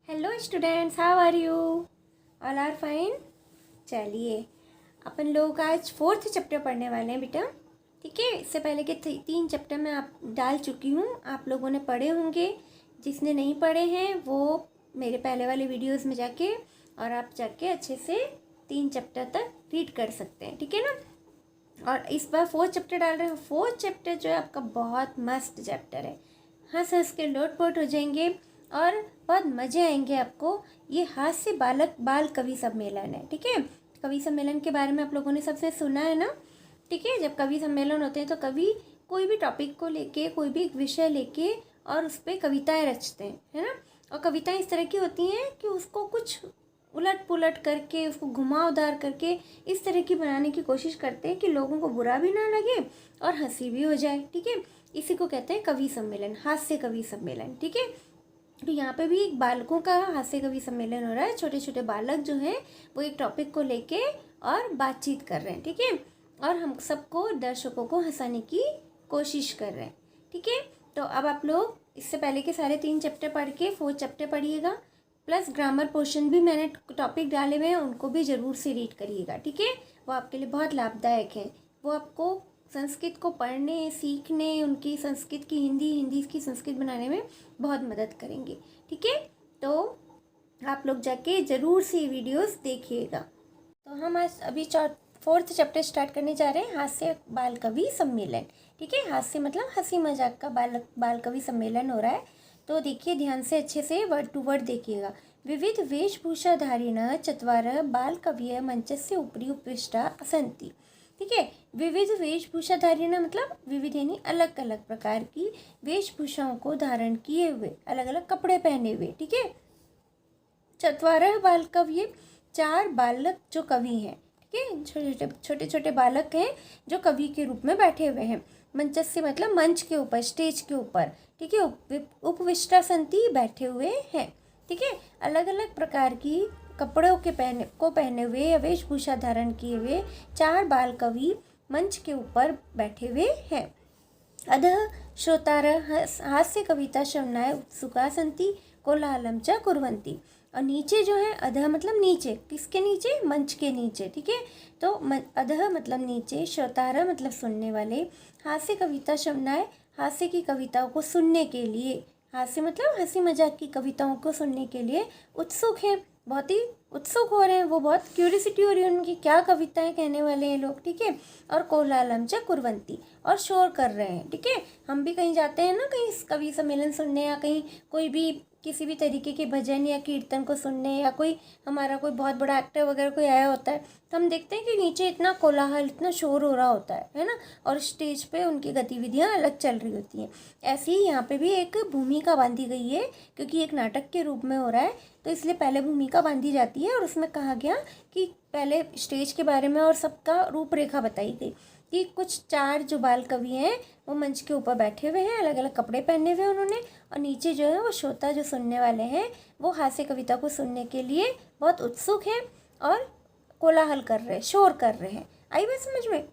Hello students, how are you? All are fine. चलिए, अपन लोग आज 4th चैप्टर पढ़ने वाले हैं बेटा। ठीक है, इससे पहले के 3 चैप्टर मैं आप डाल चुकी हूँ, आप लोगों ने पढ़े होंगे। जिसने नहीं पढ़े हैं वो मेरे पहले वाले वीडियोस में जाके और आप जाके अच्छे से 3 चैप्टर तक रीड कर सकते हैं। ठीक है ना। और इस बार 4th चैप्टर डाल रहे हैं। 4th चैप्टर जो है आपका बहुत मस्त चैप्टर है। हंस हंस के लोटपोट हो जाएंगे और बहुत मज़े आएंगे आपको। ये हास्य बालक बाल कवि सम्मेलन है। ठीक है, कवि सम्मेलन के बारे में आप लोगों ने सबसे सुना है ना। ठीक है, जब कवि सम्मेलन होते हैं तो कवि कोई भी टॉपिक को लेके, कोई भी एक विषय लेके और उस पर कविताएँ रचते हैं, है ना। और कविताएँ इस तरह की होती हैं कि उसको कुछ उलट पुलट करके, उसको घुमावदार करके इस तरह की बनाने की कोशिश करते हैं कि लोगों को बुरा भी ना लगे और हंसी भी हो जाए। ठीक है, इसी को कहते हैं कवि सम्मेलन, हास्य कवि सम्मेलन। ठीक है, तो यहाँ पे भी एक बालकों का हास्य कवि सम्मेलन हो रहा है। छोटे छोटे बालक जो हैं वो एक टॉपिक को लेके और बातचीत कर रहे हैं। ठीक है, और हम सबको, दर्शकों को हंसाने की कोशिश कर रहे हैं। ठीक है, तो अब आप लोग इससे पहले के सारे 3 चैप्टर पढ़ के 4th चैप्टर पढ़िएगा, प्लस ग्रामर पोर्शन भी मैंने टॉपिक डाले हुए हैं, उनको भी ज़रूर से रीड करिएगा। ठीक है, वो आपके लिए बहुत लाभदायक है। वो आपको संस्कृत को पढ़ने, सीखने, उनकी संस्कृत की हिंदी की संस्कृत बनाने में बहुत मदद करेंगे। ठीक है, तो आप लोग जाके ज़रूर से वीडियोस देखिएगा। तो हम आज अभी 4th चैप्टर स्टार्ट करने जा रहे हैं, हास्य बाल कवि सम्मेलन। ठीक है, हास्य मतलब हंसी मजाक का बाल कवि सम्मेलन हो रहा है। तो देखिए ध्यान से, अच्छे से वर्ड टू वर्ड देखिएगा। विविध वेशभूषाधारिणः चत्वारः बालकवयः मंचस्य उपरि उपविष्टा सन्ति। ठीक है, विविध वेशभूषाधारिणः मतलब विविध यानी अलग अलग प्रकार की वेशभूषाओं को धारण किए हुए, अलग अलग कपड़े पहने हुए। ठीक है, चत्वारः बालकवयः 4 बालक जो कवि हैं। ठीक है, छोटे छोटे बालक हैं जो कवि के रूप में बैठे हुए हैं। मंचस्य मतलब मंच के ऊपर, स्टेज के ऊपर। ठीक है, उपविष्टा संति बैठे हुए हैं। ठीक है, अलग अलग प्रकार की कपड़ों के पहने हुए या वेशभूषा धारण किए हुए 4 बाल कवि मंच के ऊपर बैठे हुए हैं। अधः श्रोतारः हास्य कविता श्रवणाय उत्सुका सन्ति कोलाहलं च कुर्वन्ति। और नीचे जो है, अधः मतलब नीचे, किसके नीचे? मंच के नीचे। ठीक है, तो अधः मतलब नीचे, श्रोतारः मतलब सुनने वाले, हास्य कविता श्रवणाय हास्य की कविताओं को सुनने के लिए, हास्य मतलब हंसी मजाक की कविताओं को सुनने के लिए उत्सुक हैं, बहुत ही उत्सुक हो रहे हैं। वो बहुत क्यूरियोसिटी हो रही है उनकी, क्या कविताएं कहने वाले हैं लोग। ठीक है, और कोलाहलम च कुर्वन्ति, और शोर कर रहे हैं। ठीक है, हम भी कहीं जाते हैं ना, कहीं कवि सम्मेलन सुनने या कहीं कोई भी किसी भी तरीके के भजन या कीर्तन को सुनने, या कोई हमारा कोई बहुत बड़ा एक्टर वगैरह कोई आया होता है, तो हम देखते हैं कि नीचे इतना कोलाहल, इतना शोर हो रहा होता है ना। और स्टेज पे उनकी गतिविधियां अलग चल रही होती हैं। ऐसे ही यहाँ पे भी एक भूमिका बांधी गई है, क्योंकि एक नाटक के रूप में हो रहा है, तो इसलिए पहले भूमिका बांधी जाती है और उसमें कहा गया कि पहले स्टेज के बारे में और सबका रूपरेखा बताई गई कि कुछ 4 जो बाल कवि हैं वो मंच के ऊपर बैठे हुए हैं, अलग अलग कपड़े पहने हुए उन्होंने, और नीचे जो है वो श्रोता जो सुनने वाले हैं वो हास्य कविता को सुनने के लिए बहुत उत्सुक हैं और कोलाहल कर रहे हैं, शोर कर रहे हैं। आई बात समझ में?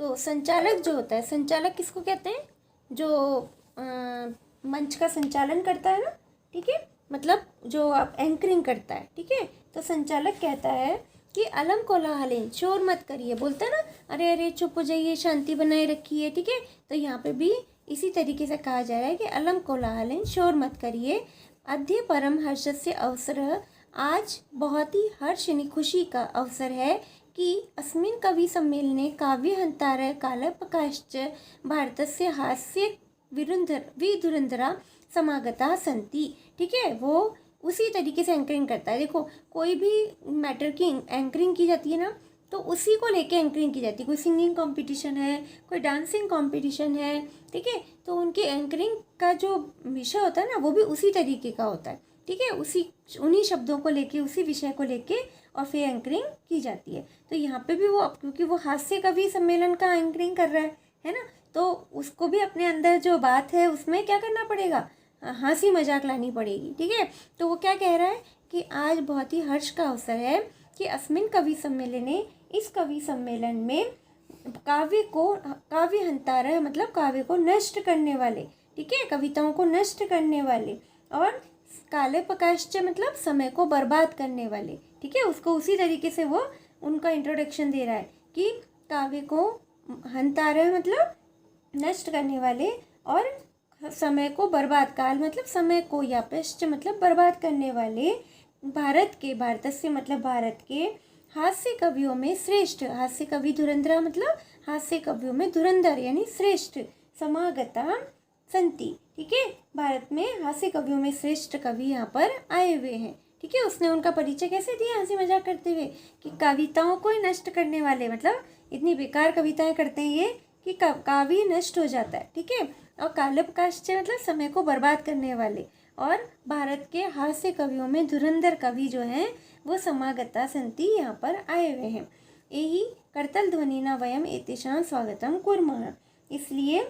तो संचालक जो होता है, संचालक किसको कहते हैं? जो मंच का संचालन करता है ना। ठीक है, मतलब जो आप एंकरिंग करता है। ठीक है, तो संचालक कहता है कि अलम कोलाहलेन, शोर मत करिए। बोलते हैं ना, अरे अरे चुप हो जाइए, शांति बनाए रखिए। ठीक है, तो यहाँ पे भी इसी तरीके से कहा जा रहा है कि अलम कोलाहलेन, शोर मत करिए। अद्य परम हर्षस्य अवसर, आज बहुत ही हर्ष यानी खुशी का अवसर है कि अस्मिन् कवि सम्मेलने काव्यहंतारः कालप्रकाश्च भारतस्य हास्य विधुरंधरा समागता सन्ति। ठीक है, वो उसी तरीके से एंकरिंग करता है। देखो, कोई भी मैटर की एंकरिंग की जाती है ना, तो उसी को लेके एंकरिंग की जाती है। कोई सिंगिंग कंपटीशन है, कोई डांसिंग कंपटीशन है। ठीक है, तो उनकी एंकरिंग का जो विषय होता है ना, वो भी उसी तरीके का होता है। ठीक है, उन्हीं शब्दों को लेके, उसी विषय को लेके और फिर एंकरिंग की जाती है। तो यहाँ पे भी वो, क्योंकि वो हास्य कवि सम्मेलन का एंकरिंग कर रहा है ना, तो उसको भी अपने अंदर जो बात है उसमें क्या करना पड़ेगा? हंसी मजाक लानी पड़ेगी। ठीक है, तो वो क्या कह रहा है कि आज बहुत ही हर्ष का अवसर है कि अस्मिन् कवि सम्मेलने, इस कवि सम्मेलन में काव्य हंतारः मतलब काव्य को नष्ट करने वाले, ठीक है, कविताओं को नष्ट करने वाले। और कालेपकाश्च मतलब समय को बर्बाद करने वाले, ठीक है। उसको उसी तरीके से वो उनका इंट्रोडक्शन दे रहा है कि काव्य को हंतारः मतलब नष्ट करने वाले, और समय को बर्बाद, काल मतलब समय को, या पश्च मतलब बर्बाद करने वाले भारतस्य मतलब भारत के हास्य कवियों में श्रेष्ठ, हास्य कवि धुरंधर मतलब हास्य कवियों में धुरंधर यानी श्रेष्ठ, समागता संति, ठीक है। भारत में हास्य कवियों में श्रेष्ठ कवि यहाँ पर आए हुए हैं, ठीक है। उसने उनका परिचय कैसे दिया, हंसी मजाक करते हुए, कि कविताओं को ही नष्ट करने वाले, मतलब इतनी बेकार कविताएं करते हैं ये कि काव्य नष्ट हो जाता है, ठीक है। और कालपकाश्च मतलब समय को बर्बाद करने वाले, और भारत के हास्य कवियों में धुरंधर कवि जो हैं वो समागता संति यहाँ पर आए हुए हैं। यही करतल ध्वनिना वयम एतेषां स्वागतम कुर्मः, इसलिए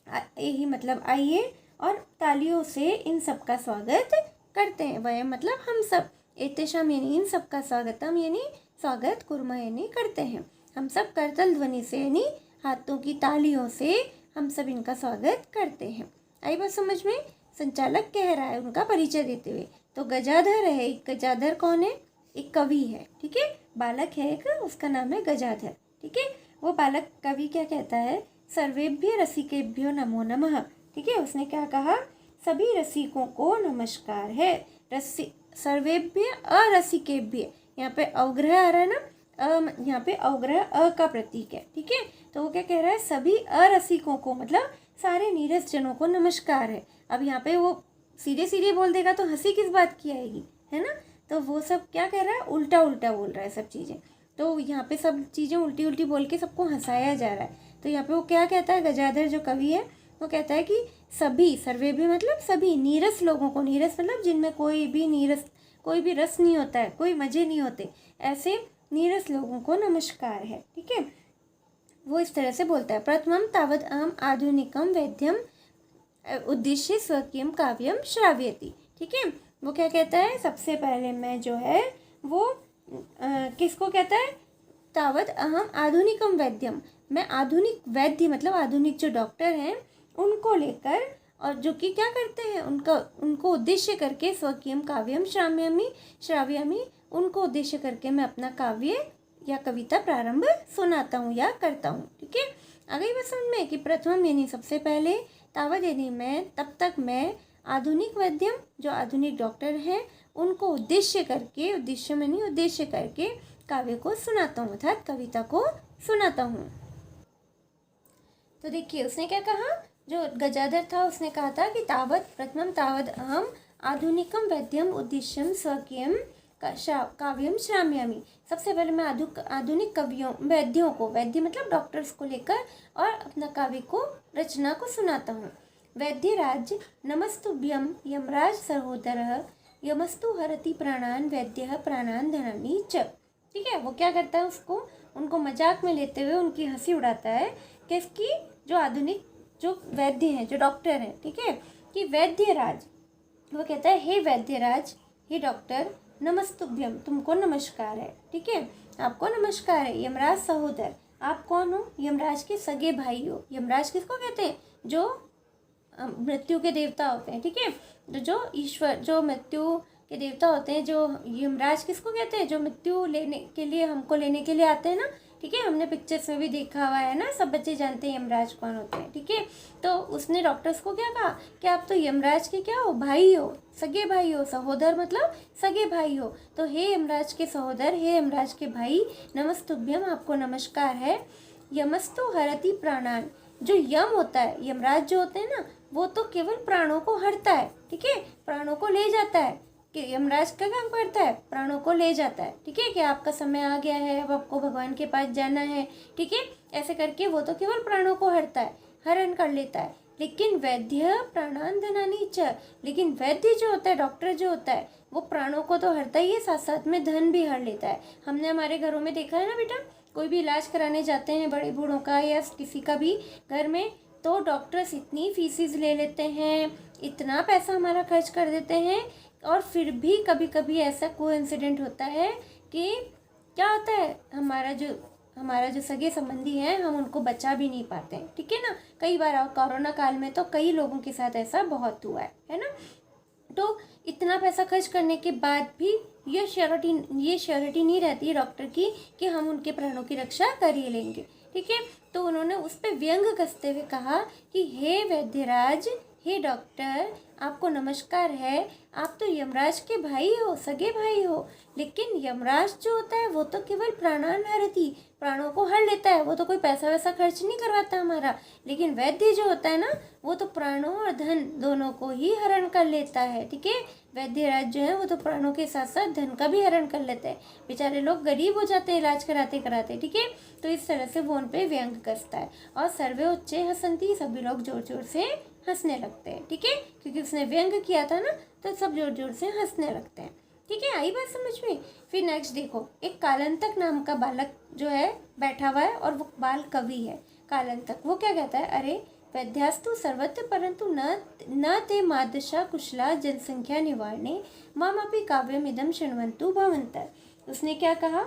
यही मतलब आइए और तालियों से इन सब का स्वागत करते हैं। वयम मतलब हम सब, एतेषां यानी इन सब का स्वागतम यानी स्वागत, कुर्मः यानी करते हैं। हम सब करतल ध्वनि से यानी हाथों की तालियों से हम सब इनका स्वागत करते हैं। आई बात समझ में। संचालक कह रहा है उनका परिचय देते हुए, तो गजाधर है एक, गजाधर कौन है, एक कवि है, ठीक है, बालक है एक, उसका नाम है गजाधर, ठीक है। वो बालक कवि क्या कहता है, सर्वेभ्य रसिकेभ्यो नमो नमः, ठीक है। उसने क्या कहा, सभी रसिकों को नमस्कार है। सर्वेभ्य अरसिकेभ्य, यहाँ पे अवग्रह आ रहा है ना, यहाँ पे अवग्रह अ का प्रतीक है, ठीक है। तो वो क्या कह रहा है, सभी अरसिकों को मतलब सारे नीरस जनों को नमस्कार है। अब यहाँ पे वो सीधे सीधे बोल देगा तो हंसी किस बात की आएगी, है ना। तो वो सब क्या कह रहा है, उल्टा उल्टा बोल रहा है सब चीज़ें। तो यहाँ पे सब चीज़ें उल्टी उल्टी बोल के सबको हंसाया जा रहा है। तो यहाँ पे वो क्या कहता है, गजाधर जो कवि है वो कहता है कि सभी, सर्वे भी मतलब सभी नीरस लोगों को, नीरस मतलब जिनमें कोई भी रस नहीं होता है, कोई मज़े नहीं होते, ऐसे नीरस लोगों को नमस्कार है, ठीक है। वो इस तरह से बोलता है। प्रथमम तावद अहम आधुनिकम वैद्यम उद्देश्य स्वकीयम काव्यम श्राव्यति, ठीक है। वो क्या कहता है, सबसे पहले मैं जो है वो किसको कहता है, तावद अहम आधुनिकम वैद्यम, मैं आधुनिक वैद्य मतलब आधुनिक जो डॉक्टर हैं उनको लेकर, और जो कि क्या करते हैं, उनको उद्देश्य करके स्वकीयम काव्यम श्राव्यामी, उनको उद्देश्य करके मैं अपना काव्य या कविता प्रारंभ सुनाता हूँ या करता हूँ, ठीक है। आगे बस समझ में कि प्रथम यानी सबसे पहले, तावद यानी मैं, तब तक मैं, आधुनिक वैद्यम जो आधुनिक डॉक्टर हैं उनको उद्देश्य करके काव्य को सुनाता हूँ अर्थात कविता को सुनाता हूँ। तो देखिए उसने क्या कहा, जो गजाधर था उसने कहा था कि प्रथमम तावद अहम आधुनिकम वैद्यम उद्देश्यम स्वकीयम काव्यम श्राम्यामि, सबसे पहले मैं आधुनिक वैद्यों को, वैद्य मतलब डॉक्टर्स को लेकर और अपना काव्य को, रचना को सुनाता हूँ। वैद्यराज नमस्तुभ्यम यमराज सहोदरः यमस्तु हरति प्राणान वैद्यः प्राणान धनानि च, ठीक है। वो क्या करता है, उनको मजाक में लेते हुए उनकी हंसी उड़ाता है, किसकी, जो आधुनिक जो वैद्य हैं, जो डॉक्टर हैं, ठीक है, कि वैद्यराज, वो कहता है हे वैद्यराज, हे डॉक्टर, नमस्तुभ्यम तुमको नमस्कार है, ठीक है, आपको नमस्कार है। यमराज सहोदर, आप कौन हो, यमराज के सगे भाई हो। यमराज किसको कहते हैं, जो मृत्यु के देवता होते हैं, ठीक है, जो ईश्वर, जो मृत्यु के देवता होते हैं, जो यमराज किसको कहते हैं, जो मृत्यु लेने के लिए, हमको लेने के लिए आते हैं ना, ठीक है। हमने पिक्चर्स में भी देखा हुआ है ना, सब बच्चे जानते हैं यमराज कौन होते हैं, ठीक है। तो उसने डॉक्टर्स को क्या कहा कि आप तो यमराज के क्या हो, भाई हो, सगे भाई हो, सहोदर मतलब सगे भाई हो। तो हे यमराज के सहोदर, हे यमराज के भाई, नमस्तुभ्यम आपको नमस्कार है। यमस्तु हरति प्राणान, जो यम होता है, यमराज जो होते हैं ना, वो तो केवल प्राणों को हरता है, ठीक है, प्राणों को ले जाता है। कि यमराज का काम करता है, प्राणों को ले जाता है, ठीक है, कि आपका समय आ गया है, अब आपको भगवान के पास जाना है, ठीक है, ऐसे करके वो तो केवल प्राणों को हरता है, हरण कर लेता है। लेकिन वैद्य प्राणान धनानि च, लेकिन वैद्य जो होता है, डॉक्टर जो होता है, वो प्राणों को तो हरता ही है, साथ साथ में धन भी हर लेता है। हमने हमारे घरों में देखा है ना बेटा, कोई भी इलाज कराने जाते हैं बड़े बूढ़ों का या किसी का भी घर में, तो डॉक्टर्स इतनी फीसिस ले लेते हैं, इतना पैसा हमारा खर्च कर देते हैं, और फिर भी कभी कभी ऐसा कोई इंसिडेंट होता है कि क्या होता है, हमारा जो हमारा जो सगे संबंधी हैं हम उनको बचा भी नहीं पाते हैं, ठीक है ना। कई बार कोरोना काल में तो कई लोगों के साथ ऐसा बहुत हुआ है ना। तो इतना पैसा खर्च करने के बाद भी ये श्योरिटी नहीं रहती है डॉक्टर की कि हम उनके प्राणों की रक्षा कर ही लेंगे, ठीक है। तो उन्होंने उस पर व्यंग कसते हुए कहा कि हे वैद्यराज, हे डॉक्टर, आपको नमस्कार है, आप तो यमराज के भाई हो, सगे भाई हो, लेकिन यमराज जो होता है वो तो केवल प्राणानहरति, प्राणों को हर लेता है, वो तो कोई पैसा वैसा खर्च नहीं करवाता हमारा। लेकिन वैद्य जो होता है ना वो तो प्राणों और धन दोनों को ही हरण कर लेता है, ठीक है। वैद्यराज जो है वो तो प्राणों के साथ साथ धन का भी हरण कर लेते हैं, बेचारे लोग गरीब हो जाते हैं इलाज कराते कराते, ठीक है। तो इस तरह से वो उन पर व्यंग कसता है और सर्वे उच्चे हसंती, सभी लोग जोर जोर से हंसने लगते हैं, ठीक है, क्योंकि उसने व्यंग किया था ना तो सब जोर जोर से हंसने लगते हैं, ठीक है। आई बात समझ में। फिर नेक्स्ट देखो, एक कालंतक नाम का बालक जो है बैठा हुआ है और वो बाल कवि है कालंतक। वो क्या कहता है, अरे वैद्यास्तु सर्वत्र परंतु न ते मादशा कुशला जनसंख्या निवारणे मामपि काव्यमिदं शृण्वन्तु भवन्तः। उसने क्या कहा,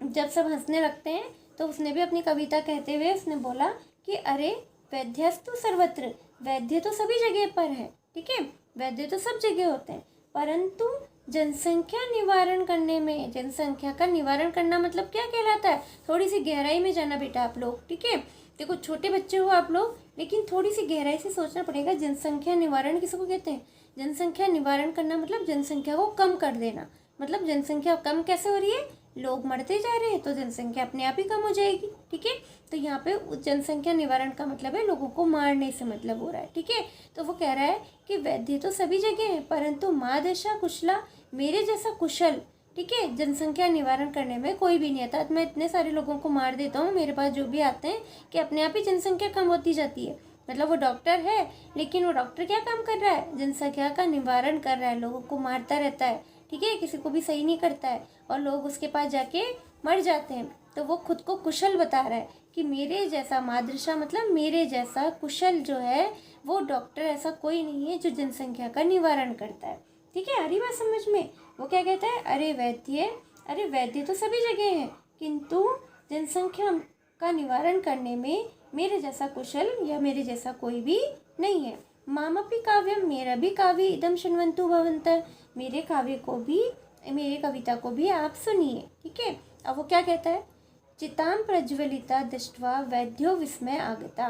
जब सब हंसने लगते हैं तो उसने भी अपनी कविता कहते हुए उसने बोला कि अरे वैद्यस्तु सर्वत्र, वैद्य तो सभी जगह पर है, ठीक है, वैद्य तो सब जगह होते हैं, परंतु जनसंख्या निवारण करने में, जनसंख्या का निवारण करना मतलब क्या कहलाता है, थोड़ी सी गहराई में जाना बेटा आप लोग, ठीक है। देखो छोटे बच्चे हो आप लोग, लेकिन थोड़ी सी गहराई से सोचना पड़ेगा। जनसंख्या निवारण किसको कहते हैं, जनसंख्या निवारण करना मतलब जनसंख्या को कम कर देना। मतलब जनसंख्या कम कैसे हो रही है, लोग मरते जा रहे हैं तो जनसंख्या अपने आप ही कम हो जाएगी, ठीक है। तो यहाँ पे जनसंख्या निवारण का मतलब है लोगों को मारने से मतलब हो रहा है, ठीक है। तो वो कह रहा है कि वैद्य तो सभी जगह है परंतु माँ दशा कुशला, मेरे जैसा कुशल, ठीक है, जनसंख्या निवारण करने में कोई भी नहीं आता। मैं इतने सारे लोगों को मार देता हूँ, मेरे पास जो भी आते हैं, कि अपने आप ही जनसंख्या कम होती जाती है। मतलब वो डॉक्टर है लेकिन वो डॉक्टर क्या काम कर रहा है, जनसंख्या का निवारण कर रहा है, लोगों को मारता रहता है, ठीक है, किसी को भी सही नहीं करता है और लोग उसके पास जाके मर जाते हैं। तो वो खुद को कुशल बता रहा है कि मेरे जैसा मादृशा मतलब मेरे जैसा कुशल जो है वो डॉक्टर ऐसा कोई नहीं है जो जनसंख्या का निवारण करता है, ठीक है। आ रही बात समझ में। वो क्या कहता है, अरे वैद्य तो सभी जगह है किंतु जनसंख्या का निवारण करने में मेरे जैसा कुशल या मेरे जैसा कोई भी नहीं है। मामपि काव्यम, मेरा भी काव्य इदम शृण्वन्तु भवन्तः, मेरे काव्य को भी, मेरे कविता को भी आप सुनिए, ठीक है। अब वो क्या कहता है, चितां प्रज्वलिता दृष्ट्वा वैद्यो विस्मय आगता,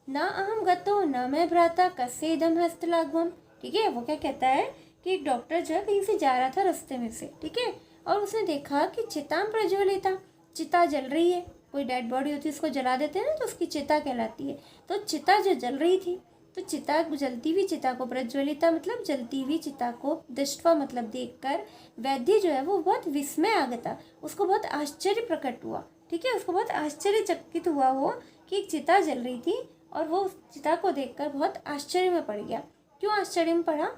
न अहम गतो न मैं भ्राता कस्येदं हस्तलाघवम्, ठीक है। वो क्या कहता है कि एक डॉक्टर जो है कहीं से जा रहा था रास्ते में से, ठीक है, और उसने देखा कि चितां प्रज्वलिता, चिता जल रही है, कोई डेड बॉडी होती है उसको जला देते हैं ना तो उसकी चिता कहलाती है। तो चिता जो जल रही थी, तो चिता, जलती हुई चिता को, प्रज्वलिता मतलब जलती हुई चिता को, दृष्टवा मतलब देखकर, वैद्य जो है वो बहुत विस्मय आगता, उसको बहुत आश्चर्य प्रकट हुआ, ठीक है, उसको बहुत आश्चर्यचकित हुआ वो कि एक चिता जल रही थी और वो उस चिता को देखकर बहुत आश्चर्य में पड़ गया। क्यों आश्चर्य में पड़ा,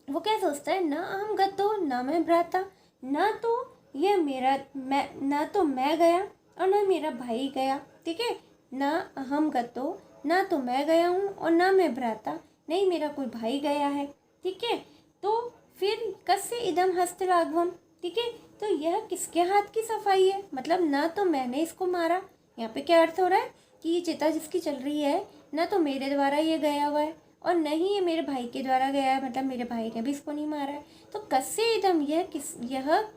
वो क्या सोचता है, न अहम गतो न मैं भ्राता, न तो ये मेरा न तो मैं गया और न मेरा भाई गया, ठीक है, न अहम गतो, ना तो मैं गया हूँ और ना मैं भ्राता, नहीं मेरा कोई भाई गया है, ठीक है। तो फिर कस्य इदम हस्तलाघवम्, ठीक है, तो यह किसके हाथ की सफाई है, मतलब ना तो मैंने इसको मारा, यहाँ पे क्या अर्थ हो रहा है कि ये चिता जिसकी चल रही है ना तो मेरे द्वारा ये गया हुआ है और नहीं ये मेरे भाई के द्वारा गया है, मतलब मेरे भाई ने भी इसको नहीं मारा है। तो कस्य इदम, यह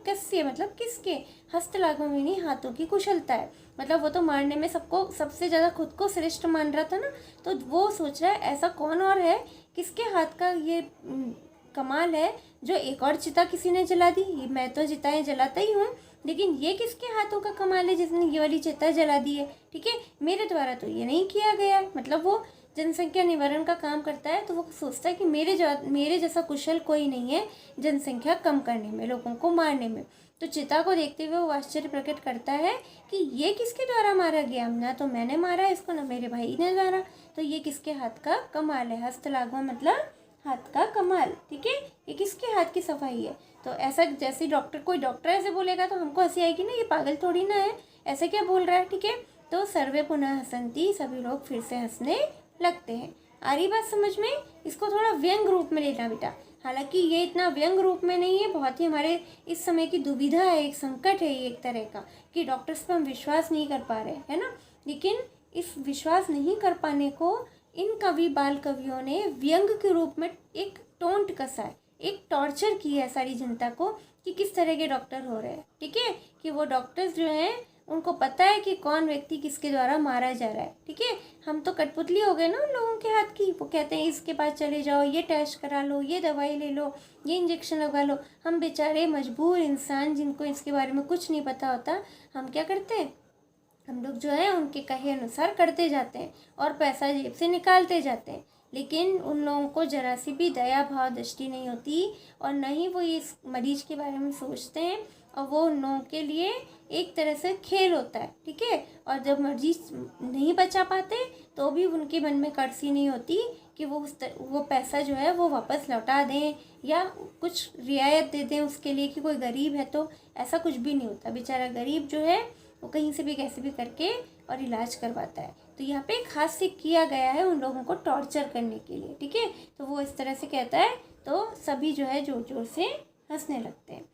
कस्य मतलब किसके, हस्तलाघवम् यानी हाथों की कुशलता है, मतलब वो तो मारने में सबको सबसे ज़्यादा खुद को श्रेष्ठ मान रहा था ना, तो वो सोच रहा है ऐसा कौन और है, किसके हाथ का ये कमाल है जो एक और चिता किसी ने जला दी, मैं तो चिताएं जलाता ही हूँ, लेकिन ये किसके हाथों का कमाल है जिसने ये वाली चिता जला दी है, ठीक है, मेरे द्वारा तो ये नहीं किया गया है। मतलब वो जनसंख्या निवारण का काम करता है तो वो सोचता है कि मेरे जैसा कुशल कोई नहीं है जनसंख्या कम करने में, लोगों को मारने में। तो चिता को देखते हुए वो आश्चर्य प्रकट करता है कि ये किसके द्वारा मारा गया, ना तो मैंने मारा इसको ना मेरे भाई ने मारा, तो ये किसके हाथ का कमाल है, हस्तलाघवम् मतलब हाथ का कमाल, ठीक है, ये किसके हाथ की सफाई है। तो ऐसा जैसे कोई डॉक्टर ऐसे बोलेगा तो हमको हंसी आएगी ना, ये पागल थोड़ी ना है, ऐसे क्या बोल रहा है, ठीक है। तो सर्वे पुनः हसंती, सभी लोग फिर से हंसने लगते हैं। आ रही बात समझ में। इसको थोड़ा व्यंग रूप में लेना बेटा, हालांकि ये इतना व्यंग रूप में नहीं है, बहुत ही हमारे इस समय की दुविधा है, एक संकट है ये एक तरह का, कि डॉक्टर्स पर हम विश्वास नहीं कर पा रहे, है ना। लेकिन इस विश्वास नहीं कर पाने को इन कवि बाल कवियों ने व्यंग के रूप में एक टोंट कसा है, एक टॉर्चर किया है सारी जनता को कि किस तरह के डॉक्टर हो रहे हैं, ठीक है। कि वो डॉक्टर्स जो हैं उनको पता है कि कौन व्यक्ति किसके द्वारा मारा जा रहा है, ठीक है। हम तो कठपुतली हो गए ना उन लोगों के हाथ की। वो कहते हैं इसके पास चले जाओ, ये टेस्ट करा लो, ये दवाई ले लो, ये इंजेक्शन लगा लो। हम बेचारे मजबूर इंसान जिनको इसके बारे में कुछ नहीं पता होता, हम क्या करते हैं, हम लोग जो है उनके कहे अनुसार करते जाते हैं और पैसा जेब से निकालते जाते हैं। लेकिन उन लोगों को जरा सी भी दया भाव दृष्टि नहीं होती और न ही वो इस मरीज के बारे में सोचते हैं, और वो उन लोगों के लिए एक तरह से खेल होता है, ठीक है। और जब मरीज नहीं बचा पाते तो भी उनके मन में कर्सी नहीं होती कि वो वो पैसा जो है वो वापस लौटा दें या कुछ रियायत दे दें उसके लिए कि कोई गरीब है, तो ऐसा कुछ भी नहीं होता। बेचारा गरीब जो है वो कहीं से भी कैसे भी करके और इलाज करवाता है। तो यहाँ पे खास से किया गया है उन लोगों को टॉर्चर करने के लिए, ठीक है। तो वो इस तरह से कहता है तो सभी जो है जोर जोर से हंसने लगते हैं।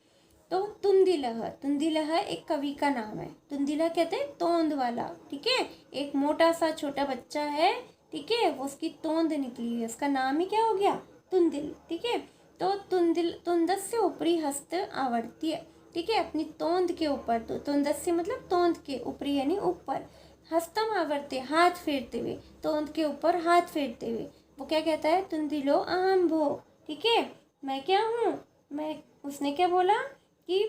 तो तुंदिलह एक कवि का नाम है। तुंदिलह कहते हैं तोंद वाला, ठीक है। एक मोटा सा छोटा बच्चा है, ठीक है, वो उसकी तोंद निकली हुई है, उसका नाम ही क्या हो गया, तुंदिल, ठीक है। तो तुंदस्य ऊपरी हस्त आवर्त्य, ठीक है, अपनी तोंद के ऊपर, तो तुंदस्य मतलब तोंद के ऊपरी यानी ऊपर, हस्तम आवर्त्य हाथ फेरते हुए, तोंद के ऊपर हाथ फेरते हुए वो क्या कहता है, तुंदिलो अहम भो, ठीक है, मैं क्या हूँ, मैं, उसने क्या बोला कि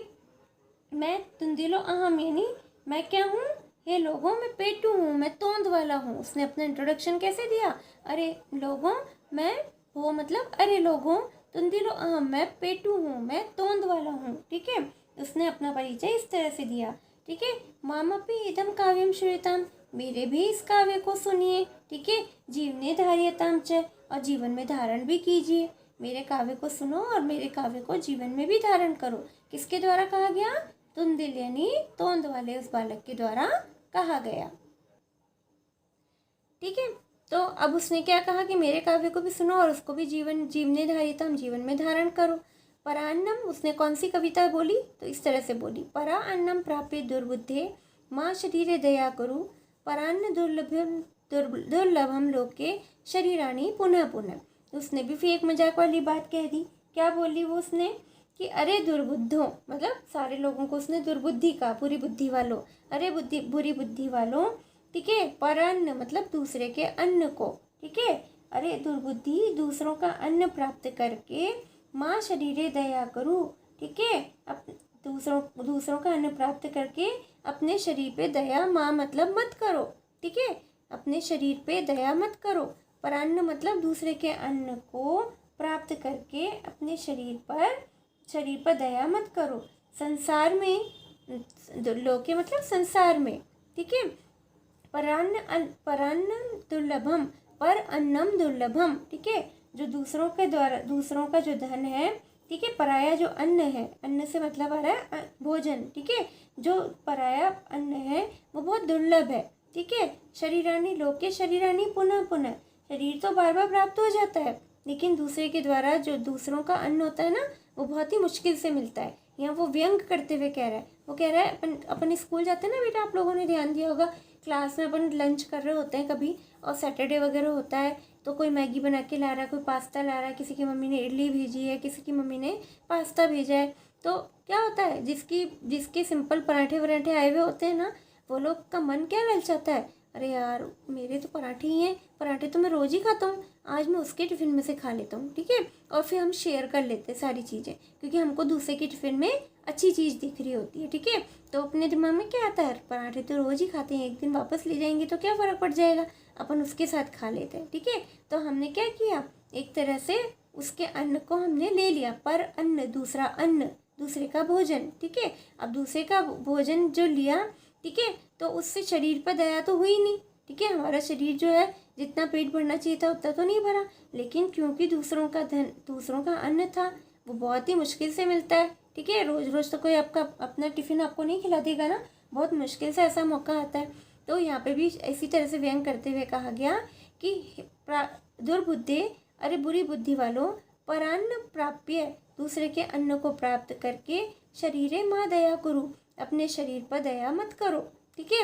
मैं तुंदिलो अहम यानी मैं क्या हूँ, हे लोगों मैं पेटू हूँ, मैं तोंद वाला हूँ। उसने अपना इंट्रोडक्शन कैसे दिया, अरे लोगों मैं, वो मतलब अरे लोगों, तुंदिलो अहम मैं पेटू हूँ, मैं तोंद वाला हूँ, ठीक है। उसने अपना परिचय इस तरह से दिया, ठीक है। मामपि इदम काव्यम श्रूयताम, मेरे भी इस काव्य को सुनिए, ठीक है। जीवने धार्यताम च, और जीवन में धारण भी कीजिए। मेरे काव्य को सुनो और मेरे काव्य को जीवन में भी धारण करो। किसके द्वारा कहा गया, तुंदिल यानी तोंद वाले उस बालक के द्वारा कहा गया, ठीक है। तो अब उसने क्या कहा कि मेरे काव्य को भी सुनो और उसको भी जीवने धारितम जीवन में धारण करो। परान्नम, उसने कौन सी कविता बोली, तो इस तरह से बोली, परा अन्नम प्राप्य दुर्बुद्धे माँ शरीरे दया करू, परान्न दुर्लभम लोके शरीरानी पुनः पुनः। उसने भी फिर एक मजाक वाली बात कह दी। क्या बोली वो उसने कि अरे दुर्बुद्धों, मतलब सारे लोगों को उसने दुर्बुद्धि का, बुरी बुद्धि वालों, अरे बुरी बुद्धि वालों, ठीक है। परान्न मतलब दूसरे के अन्न को, ठीक है, अरे दुर्बुद्धि दूसरों का अन्न प्राप्त करके माँ शरीरे दया करूँ, ठीक है, अब दूसरों का अन्न प्राप्त करके अपने शरीर पे दया, माँ मतलब मत करो, ठीक है, अपने शरीर पे दया मत करो। परान्न मतलब दूसरे के अन्न को प्राप्त करके अपने शरीर पर दया मत करो। संसार में, लोके मतलब संसार में, ठीक है। परान्न दुर्लभम, पर अन्नम दुर्लभम, ठीक है। जो दूसरों का जो धन है, ठीक है, पराया जो अन्न है, अन्न से मतलब आ रहा है भोजन, ठीक है, जो पराया अन्न है वो बहुत दुर्लभ है, ठीक है। शरीरानी लोके शरीरानी पुनः पुनः, शरीर तो बार बार प्राप्त हो जाता है, लेकिन दूसरे के द्वारा जो दूसरों का अन्न होता है ना, वो बहुत ही मुश्किल से मिलता है। यहाँ वो व्यंग करते हुए कह रहा है, वो कह रहा है अपन स्कूल जाते हैं ना बेटा, आप लोगों ने ध्यान दिया होगा, क्लास में अपन लंच कर रहे होते हैं कभी, और सैटरडे वगैरह होता है तो कोई मैगी बना के ला रहा है, कोई पास्ता ला रहा है, किसी की मम्मी ने इडली भेजी है, किसी की मम्मी ने पास्ता भेजा है, तो क्या होता है, जिसके सिंपल पराठे वराठे आए हुए होते हैं ना, वो लोग का मन क्या ललचाता है, अरे यार मेरे तो पराठे ही हैं, पराठे तो मैं रोज़ ही खाता हूँ, आज मैं उसके टिफ़िन में से खा लेता हूँ, ठीक है। और फिर हम शेयर कर लेते हैं सारी चीज़ें, क्योंकि हमको दूसरे के टिफ़िन में अच्छी चीज़ दिख रही होती है, ठीक है। तो अपने दिमाग में क्या आता है, पराठे तो रोज़ ही खाते हैं, एक दिन वापस ले जाएंगे तो क्या फ़र्क पड़ जाएगा, अपन उसके साथ खा लेते हैं, ठीक है। तो हमने क्या किया, एक तरह से उसके अन्न को हमने ले लिया, पर अन्न दूसरा अन्न, दूसरे का भोजन, ठीक है। अब दूसरे का भोजन जो लिया, ठीक है, तो उससे शरीर पर दया तो हुई नहीं, ठीक है। हमारा शरीर जो है जितना पेट भरना चाहिए था उतना तो नहीं भरा, लेकिन क्योंकि दूसरों का धन, दूसरों का अन्न था, वो बहुत ही मुश्किल से मिलता है, ठीक है। रोज़ रोज़ तो कोई आपका अपना टिफ़िन आपको नहीं खिला देगा ना, बहुत मुश्किल से ऐसा मौका आता है। तो यहाँ पे भी इसी तरह से व्यंग करते हुए कहा गया कि दुर्बुद्धे, अरे बुरी बुद्धि वालों, परान्न प्राप्य, दूसरे के अन्न को प्राप्त करके, शरीरे माँ दया कुरु, अपने शरीर पर दया मत करो। ठीक है,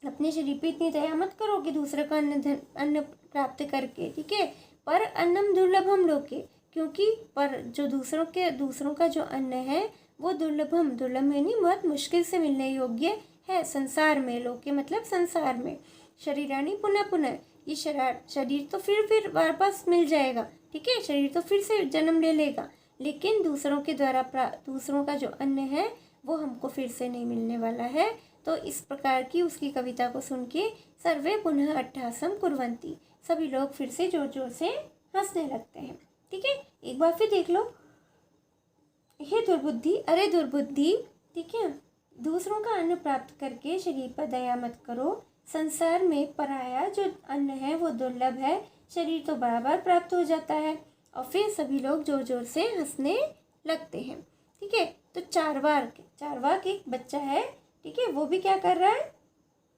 अपने शरीर पे इतनी दया मत करो कि दूसरे का अन्न प्राप्त करके। ठीक है, पर अन्नम दुर्लभम लोके, क्योंकि पर जो दूसरों का जो अन्न है वो दुर्लभम, दुर्लभ यानी बहुत मुश्किल से मिलने योग्य है संसार में, लोके मतलब संसार में। शरीरानी पुनः पुनः, ये शरीर तो फिर वापस मिल जाएगा। ठीक है, शरीर तो फिर से जन्म ले लेगा, लेकिन दूसरों के द्वारा दूसरों का जो अन्न है वो हमको फिर से नहीं मिलने वाला है। तो इस प्रकार की उसकी कविता को सुन के सर्वे पुनः अट्टहासम कुर्वन्ति, सभी लोग फिर से जोर जोर से हंसने लगते हैं। ठीक है, एक बार फिर देख लो। हे दुर्बुद्धि, अरे दुर्बुद्धि, ठीक है, दूसरों का अन्न प्राप्त करके शरीर पर दया मत करो। संसार में पराया जो अन्न है वो दुर्लभ है, शरीर तो बार बार प्राप्त हो जाता है। और फिर सभी लोग जोर जोर से हंसने लगते हैं। ठीक है, तो चारवाक एक बच्चा है। ठीक है, वो भी क्या कर रहा है,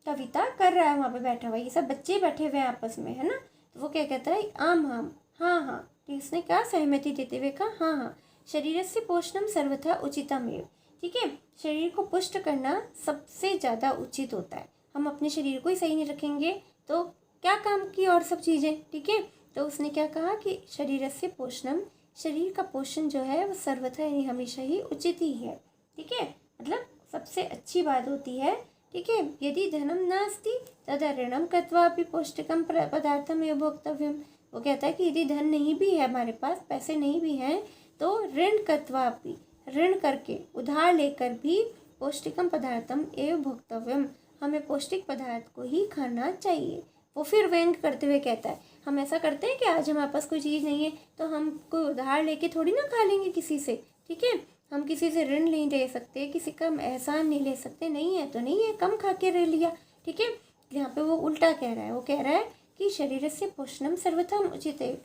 कविता कर रहा है, वहाँ पे बैठा हुआ। ये सब बच्चे बैठे हुए हैं आपस में, है ना। तो वो क्या कहता है, आम हम, हाँ हाँ। ठीक, उसने क्या सहमति देते हुए कहा, हाँ हाँ। शरीरस्य पोषणम सर्वथा उचितम एव, ठीक है, शरीर को पुष्ट करना सबसे ज़्यादा उचित होता है। हम अपने शरीर को ही सही नहीं रखेंगे तो क्या काम की और सब चीज़ें। ठीक है, तो उसने क्या कहा कि शरीरस्य पोषणम, शरीर का पोषण जो है वो सर्वथा यानी हमेशा ही उचित ही है। ठीक है, मतलब सबसे अच्छी बात होती है। ठीक है, यदि धनम नास्ति तदा ऋणम कृत्वा अपि पौष्टिकम पदार्थम एव भोक्तव्यम। वो कहता है कि यदि धन नहीं भी है, हमारे पास पैसे नहीं भी हैं, तो ऋण कृत्वा अपि, ऋण करके उधार लेकर भी पौष्टिकम पदार्थम एव भोक्तव्यम, हमें पौष्टिक पदार्थ को ही खाना चाहिए। वो फिर व्यंग करते हुए कहता है, हम ऐसा करते हैं कि आज हमारे पास कोई चीज़ नहीं है तो हम कोई उधार लेके थोड़ी ना खा लेंगे किसी से। ठीक है, हम किसी से ऋण नहीं ले सकते, किसी का एहसान नहीं ले सकते, नहीं है तो नहीं है, कम खा के रह लिया। ठीक है, यहाँ पे वो उल्टा कह रहा है, वो कह रहा है कि शरीर से पोषणम सर्वथम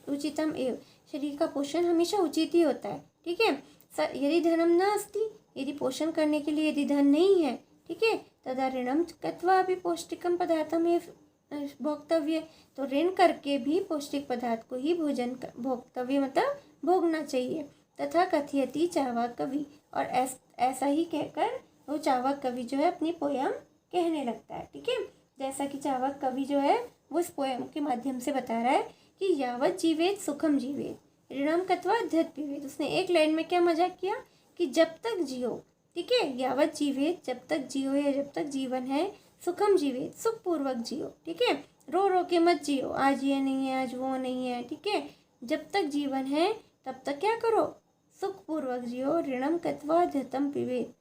उचितम एव, शरीर का पोषण हमेशा उचित ही होता है। ठीक है, यदि धनम नास्ति, यदि पोषण करने के लिए यदि धन नहीं है, ठीक है, तदा ऋणम कृत्वा अपि पौष्टिकम पदार्थम एव भोक्तव्य, तो ऋण करके भी पौष्टिक पदार्थ को ही भोजन भोक्तव्य मतलब भोगना चाहिए। तथा कथयति चावाक कवि, और ऐसा ही कहकर वो चावाक कवि जो है अपनी पोयम कहने लगता है। ठीक है, जैसा कि चावाक कवि जो है वो इस पोयम के माध्यम से बता रहा है कि यावत जीवेत सुखम जीवेत ऋणम कत्वा धृत पीवेत। उसने एक लाइन में क्या मजाक किया कि जब तक जियो, ठीक है, यावत जीवेत, जब तक जियो या जब तक जीवन है, सुखम जीवेत, सुखपूर्वक जियो। ठीक है, रो रो के मत जियो, आज ये नहीं है, आज वो नहीं है। ठीक है, जब तक जीवन है तब तक क्या करो, सुखपूर्वक जियो। ऋणम कत्वा धृतम पीवेत,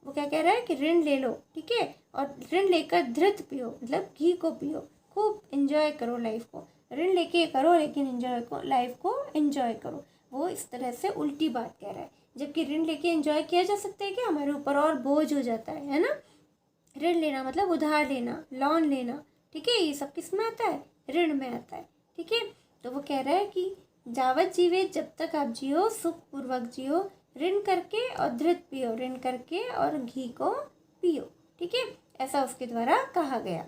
वो क्या कह रहा है कि ऋण ले लो। ठीक है, और ऋण लेकर धृत पियो मतलब घी को पियो, खूब एंजॉय करो लाइफ को। ऋण लेके करो लेकिन लाइफ को एंजॉय करो। वो इस तरह से उल्टी बात कह रहा है, जबकि ऋण लेके एंजॉय किया जा सकता है क्या, हमारे ऊपर और बोझ हो जाता है ना। ऋण लेना मतलब उधार लेना, लोन लेना। ठीक है, ये सब किस में आता है, ऋण में आता है। ठीक है, तो वो कह रहा है कि जावत जीवे, जब तक आप जियो सुखपूर्वक जियो, ऋण करके और धृत पियो, ऋण करके और घी को पियो। ठीक है, ऐसा उसके द्वारा कहा गया।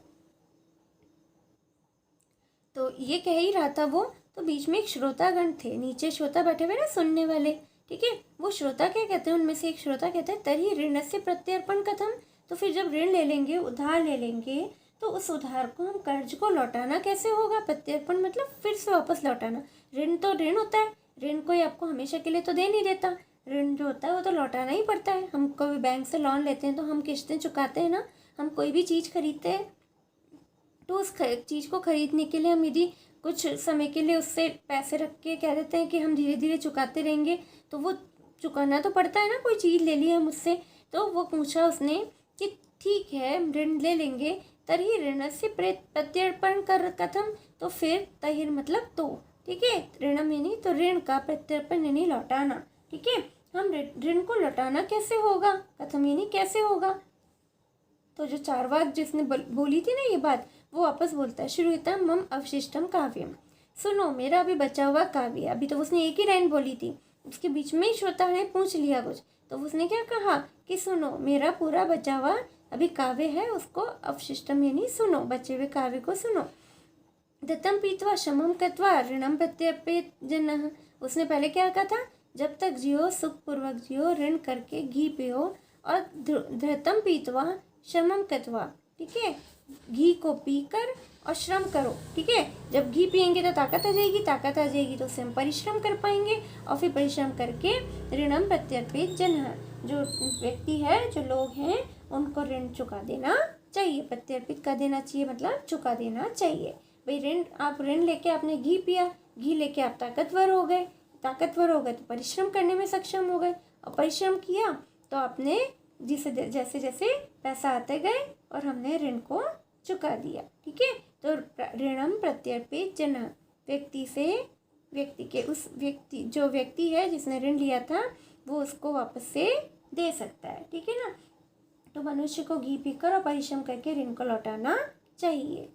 तो ये कह ही रहा था वो, तो बीच में एक श्रोतागण थे, नीचे श्रोता बैठे हुए ना, सुनने वाले। ठीक है, वो श्रोता क्या कहते हैं, उनमें से एक श्रोता कहते हैं तरी ऋणस्य प्रत्यर्पण कथम, तो फिर जब ऋण ले लेंगे, उधार ले लेंगे, तो उस उधार को हम कर्ज को लौटाना कैसे होगा। प्रत्यर्पण मतलब फिर से वापस लौटाना। ऋण तो ऋण होता है, ऋण कोई आपको हमेशा के लिए तो दे नहीं देता, ऋण जो होता है वो तो लौटाना ही पड़ता है। हम कोई बैंक से लोन लेते हैं तो हम किस्तें चुकाते हैं ना। हम कोई भी चीज़ खरीदते हैं तो उस चीज़ को खरीदने के लिए हम यदि कुछ समय के लिए उससे पैसे रख के कह देते हैं कि हम धीरे धीरे चुकाते रहेंगे, तो वो चुकाना तो पड़ता है ना। कोई चीज़ ले ली हम उससे, तो वो पूछा उसने कि ठीक है ऋण ले लेंगे, तरी ऋण से प्रत्यर्पण कर कथम, तो फिर तहिर मतलब तो, ठीक है, ऋणम यानी तो ऋण का, प्रत्यर्पण यानी लौटाना। ठीक है, हम ऋण को लौटाना कैसे होगा, कथम यानी कैसे होगा। तो जो चारवाक जिसने बोली थी ना ये बात, वो वापस बोलता है, श्रूयताम मम अवशिष्टम काव्यम, सुनो मेरा अभी बचा हुआ काव्य। अभी तो उसने एक ही लाइन बोली थी, उसके बीच में ही श्रोता ने पूछ लिया कुछ, तो उसने क्या कहा कि सुनो मेरा पूरा बचा हुआ अभी काव्य है, उसको अवशिष्टम यानी सुनो, बचे हुए काव्य को सुनो। दत्तम पीत्वा शमम कृत्वा ऋणम प्रत्यर्पयेत् जनः, उसने पहले क्या कहा था, जब तक जियो सुखपूर्वक जियो, ऋण करके घी पियो और धृतम पीतवा श्रमम कृत्वा, ठीक है, घी को पीकर और श्रम करो, ठीक है। जब घी पियेंगे तो ताकत आ जाएगी, ताकत आ जाएगी तो उससे हम परिश्रम कर पाएंगे और फिर परिश्रम करके ऋणम प्रत्यर्पित जनः, जो व्यक्ति है, जो लोग हैं, उनको ऋण चुका देना चाहिए। प्रत्यर्पित कर देना चाहिए मतलब चुका देना चाहिए। भाई ऋण, आप ऋण लेके आपने घी पिया, घी लेके आप ताकतवर हो गए, ताकतवर हो गए तो परिश्रम करने में सक्षम हो गए, और परिश्रम किया तो आपने जिसे जैसे जैसे पैसा आते गए और हमने ऋण को चुका दिया, ठीक है। तो ऋणम प्रत्यर्पित जनः, व्यक्ति से, व्यक्ति के उस व्यक्ति, जो व्यक्ति है जिसने ऋण लिया था वो उसको वापस से दे सकता है, ठीक है ना। तो मनुष्य को घी पीकर और परिश्रम करके ऋण को लौटाना चाहिए।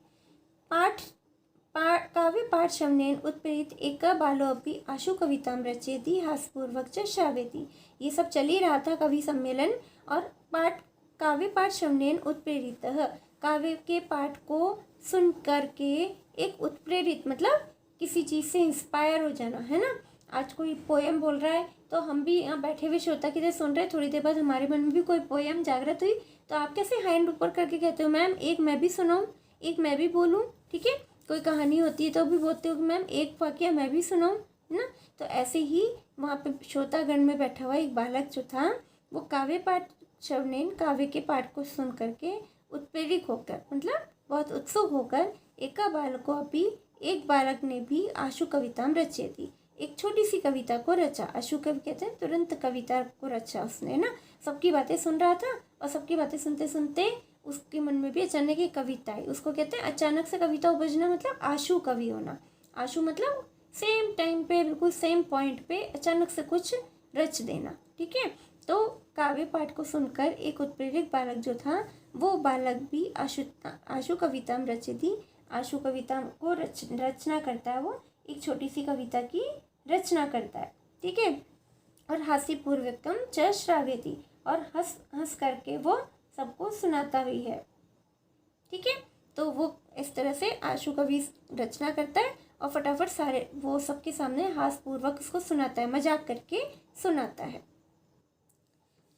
काव्य पाठ श्रवणेन उत्प्रेरित एक बालोपि आशु कवितां रचयति हास्यपूर्वक च श्रावयति। ये सब चल ही रहा था कवि सम्मेलन, और काव्य पाठ श्रवणेन उत्प्रेरित, काव्य के पाठ को सुन करके एक उत्प्रेरित मतलब किसी चीज़ से इंस्पायर हो जाना, है ना। आज कोई पोयम बोल रहा है तो हम भी यहाँ बैठे हुए श्रोता की तरह सुन रहे हैं, थोड़ी देर बाद हमारे मन में भी कोई पोयम जागृत हुई तो आप कैसे हैंड ऊपर करके कहते हो मैम एक मैं भी सुनाऊँ, एक मैं भी बोलूँ, ठीक है। कोई कहानी होती है तो भी बोलते हो कि मैम एक वाक्य मैं भी सुनाऊँ, है ना। तो ऐसे ही वहाँ पे श्रोतागण में बैठा हुआ एक बालक जो था वो काव्य पाठ श्रवणेन, काव्य के पाठ को सुन करके उत्प्रेरित होकर मतलब बहुत उत्सुक होकर एका बालको अपि, एक बालक ने भी आशु कवितां रचयति, एक छोटी सी कविता को रचा। आशु कवि कहते हैं तुरंत कविता को रचा उसने ना। सबकी बातें सुन रहा था और सबकी बातें सुनते सुनते उसके मन में भी अचानक एक कविता आई। उसको कहते हैं अचानक से कविता उपजना मतलब आशु कवि होना। आशु मतलब सेम टाइम पे, बिल्कुल सेम पॉइंट पे अचानक से कुछ रच देना, ठीक है। तो काव्य पाठ को सुनकर एक उत्प्रेरक बालक जो था वो बालक भी आशु कविता रचयति, आशु कविता को रचना करता है। वो एक छोटी सी कविता की रचना करता है, ठीक है। और हास्यपूर्वकम च श्रावयति, और हंस हंस करके वो सबको सुनाता भी है, ठीक है। तो वो इस तरह से आशु कवि रचना करता है और फटाफट सारे वो सबके सामने हास्यपूर्वक उसको सुनाता है, मजाक करके सुनाता है।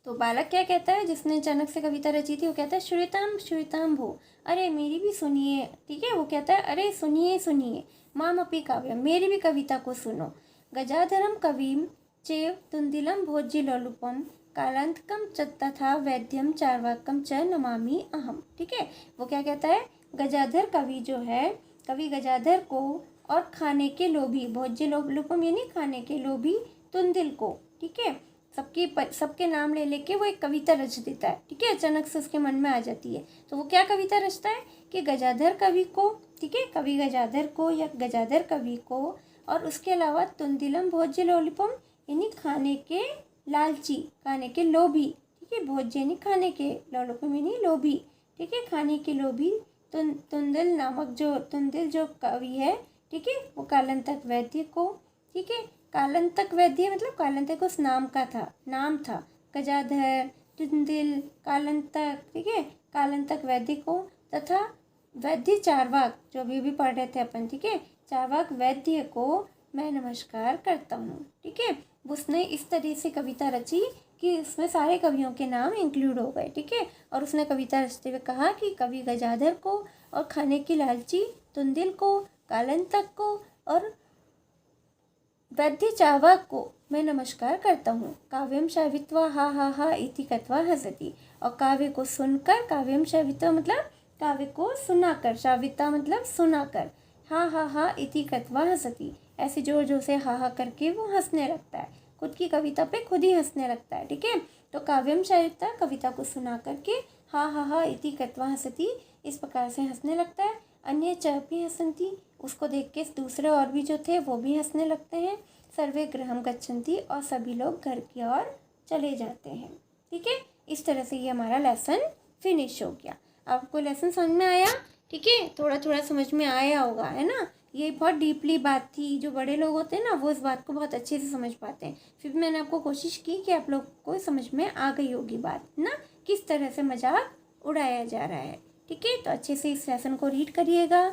तो बालक क्या कहता है जिसने अचानक से कविता रची थी, वो कहता है श्रूयताम श्रूयताम भो, अरे मेरी भी सुनिए, ठीक है। वो कहता है अरे सुनिए सुनिए, माम अपि काव्यम, मेरी भी कविता को सुनो। गजाधरम कविम चेव तुंदिलम भोज्य लोलुपम कालांतकम च तथा वैद्यम चार्वाकम च नमामि अहम, ठीक है। वो क्या कहता है, गजाधर कवि जो है, कवि गजाधर को और खाने के लोभी, भोज्य लोलुपम यानी खाने के लोभी तुंदिल को, ठीक है, सबके नाम ले लेके वो एक कविता रच देता है, ठीक है। अचानक से उसके मन में आ जाती है तो वो क्या कविता रचता है कि गजाधर कवि को, ठीक है, कवि गजाधर को या गजाधर कवि को, और उसके अलावा तुंदिलम भोज्य लोलुपम यानी खाने के लालची, खाने के लोभी, ठीक है। भोज्य यानी खाने के, लोलुपम यानी लोभी, ठीक है, खाने के लोभी तुंदिल जो कवि है, ठीक है, वो कालांतक वैद्य को, ठीक है। कालांतक वैद्य मतलब कालांतक उस नाम का था, नाम था गजाधर, तुंदिल, कालांतक, ठीक है, कालांतक वैद्य को तथा वैद्य चार्वाक जो अभी भी पढ़ रहे थे अपन, ठीक है, चार्वाक वैद्य को मैं नमस्कार करता हूँ, ठीक है। उसने इस तरह से कविता रची कि उसमें सारे कवियों के नाम इंक्लूड हो गए, ठीक है। और उसने कविता रचते हुए कहा कि कवि गजाधर को और खाने की लालची तुंदिल को, कालांतक को और वैद्य चार्वाक को मैं नमस्कार करता हूँ। काव्यम श्रावित्वा हा हा हा इति कत्वा हसति, और काव्य को सुनकर, काव्यम श्रावित्वा मतलब काव्य को सुनाकर, श्राविता मतलब सुनाकर, हा हा हा इति कत्वा हसति, ऐसे जोर जोर से हा हा करके वो हंसने लगता है, खुद की कविता पे खुद ही हंसने लगता है, ठीक है। तो काव्यम श्रावित्वा कविता को सुना करके हा हा हा इति कत्वा हसति, इस प्रकार से हंसने लगता है। अन्य च भी हसंती, उसको देख के दूसरे और भी जो थे वो भी हंसने लगते हैं। सर्वे गृहम गच्छन्ति, और सभी लोग घर की ओर चले जाते हैं, ठीक है। इस तरह से ये हमारा लेसन फिनिश हो गया। आपको लेसन समझ में आया, ठीक है, थोड़ा थोड़ा समझ में आया होगा, है ना। ये बहुत डीपली बात थी, जो बड़े लोग होते हैं ना वो इस बात को बहुत अच्छे से समझ पाते हैं। फिर भी मैंने आपको कोशिश की कि आप लोग को समझ में आ गई होगी बात ना, किस तरह से मजाक उड़ाया जा रहा है, ठीक है। तो अच्छे से इस लेसन को रीड करिएगा,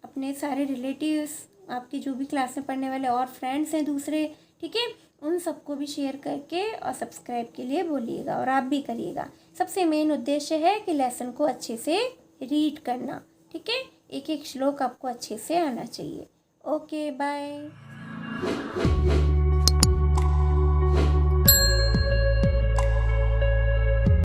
अपने सारे रिलेटिव्स आपके जो भी क्लास में पढ़ने वाले और फ्रेंड्स हैं दूसरे, ठीक है, उन सबको भी शेयर करके और सब्सक्राइब के लिए बोलिएगा, और आप भी करिएगा। सबसे मेन उद्देश्य है कि लेसन को अच्छे से रीड करना, ठीक है, एक एक श्लोक आपको अच्छे से आना चाहिए। Okay, bye.